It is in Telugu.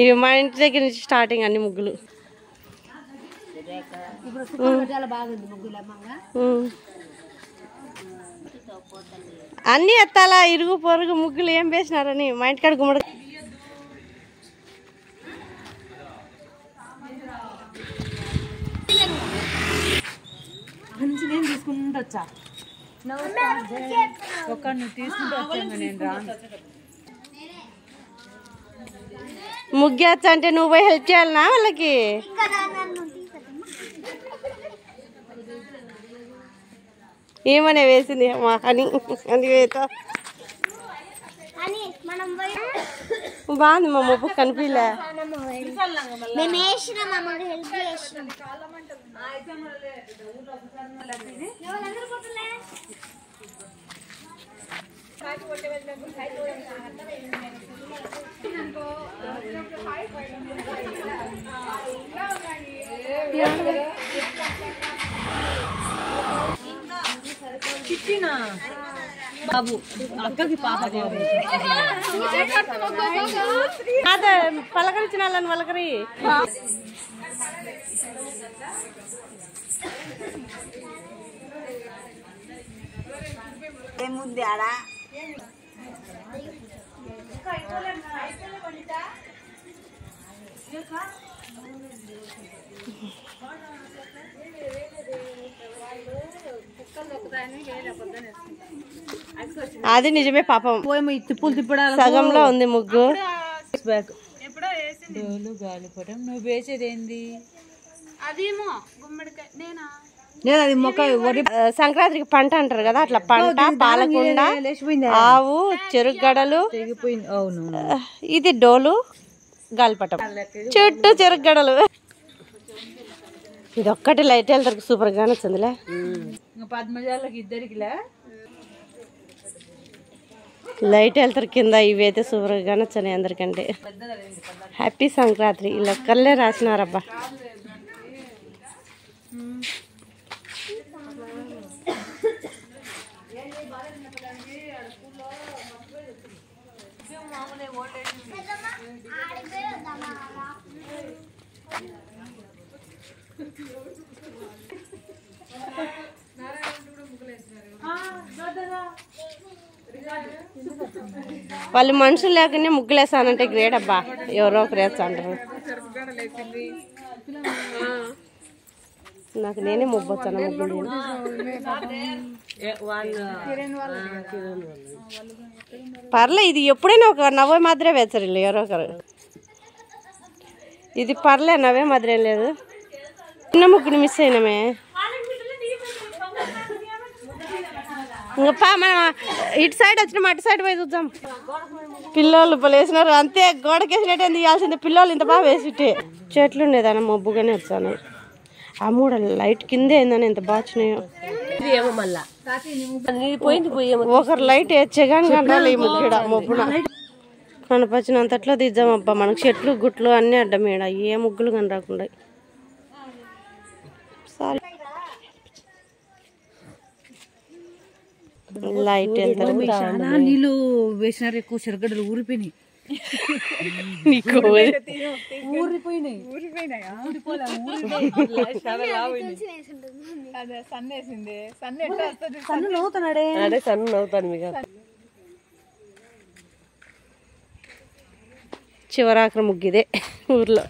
ఇవి మా ఇంటి దగ్గర నుంచి స్టార్టింగ్ అన్ని ముగ్గులు. అన్ని ఎత్తాలా ఇరుగు పొరుగు ముగ్గులు ఏం వేసినారని మా ఇంటికాడ గుమ్మడి తీసుకుంటూ వచ్చా తీసుకుంటూ వచ్చాను నేను రాను. ముగ్గేచ్చా అంటే నువ్వు పోయి హెల్ప్ చేయాలనా వాళ్ళకి? ఏమనే వేసింది మా అని అది వేత బాగుంది మా ముప్పు కనిపించలే. బాబు అక్కకి పాప అదే పలకరించిన వాళ్ళని పలకరి. ఏముంది ఆడ అది నిజమే పాపం. తిప్పులు తిప్పడాలి సగంలో ఉంది ముగ్గు. గాలిపటం నువ్వు వేసేది ఏంది? అదేమో గుమ్మడికాయ నేనా లేదు అది మొక్క సంక్రాంతికి పంట అంటారు కదా, అట్లా పంట పాలకుండా ఆవు చెరుకు గడలు. అవును ఇది డోలు గాలిపటం చుట్టూ చెరుకు గడలు. ఇది ఒక్కటి లైట్ వెళ్తారు సూపర్ గా నచ్చిందిలే. పద్మజాలకి ఇద్దరికిలే లైట్ వెళ్తారు కింద. ఇవి అయితే సూపర్ గా నచ్చాయి అందరికంటే. హ్యాపీ సంక్రాంతి ఇలా కల్లే రాసినారబ్బా. వాళ్ళు మనుషులు లేకనే ముగ్గులు వేసానంటే గ్రేట్ అబ్బా. ఎవరో ఒకరు వేస్తా అంటారు. నాకు నేనే ముగ్గొచ్చాను ముగ్గులు. పర్లే ఇది ఎప్పుడైనా ఒక నవ్వే మాదిరే వేస్తారు వీళ్ళు ఎవరో ఒకరు. ఇది పర్లే నవ్వే మాదిరి ఏం లేదు. చిన్న ముగ్గుని మిస్ అయినామే. ఇంకా మనం ఇటు సైడ్ వచ్చినాం అటు సైడ్ పోయి చూద్దాం. పిల్లలు వేసినారు అంతే. గోడకేసినట్టు తీయాల్సిందే. పిల్లలు ఇంత బాగా వేసిట్టే. చెట్లు ఉండేదాన్ని మబ్బుగానే వచ్చాను. ఆ మూడ లైట్ కిందే ఏందని ఎంత బాగా వచ్చినాయో. ఒకరు లైట్ వేచ్చే కానీ కనాలి ఈ ముగ్గుడ మబ్బున కనపచ్చినంతట్లో తీద్దామబ్బా. మనకు చెట్లు గుట్లు అన్నీ అడ్డమేడ ఏ ముగ్గులు కని రాకుండా. లైట్ చాలా నీళ్ళు వేసినారు. ఎక్కువ చెరగడ్డలు ఊరిపోయినాయి. చివరాఖరి ముగ్గిదే ఊర్లో.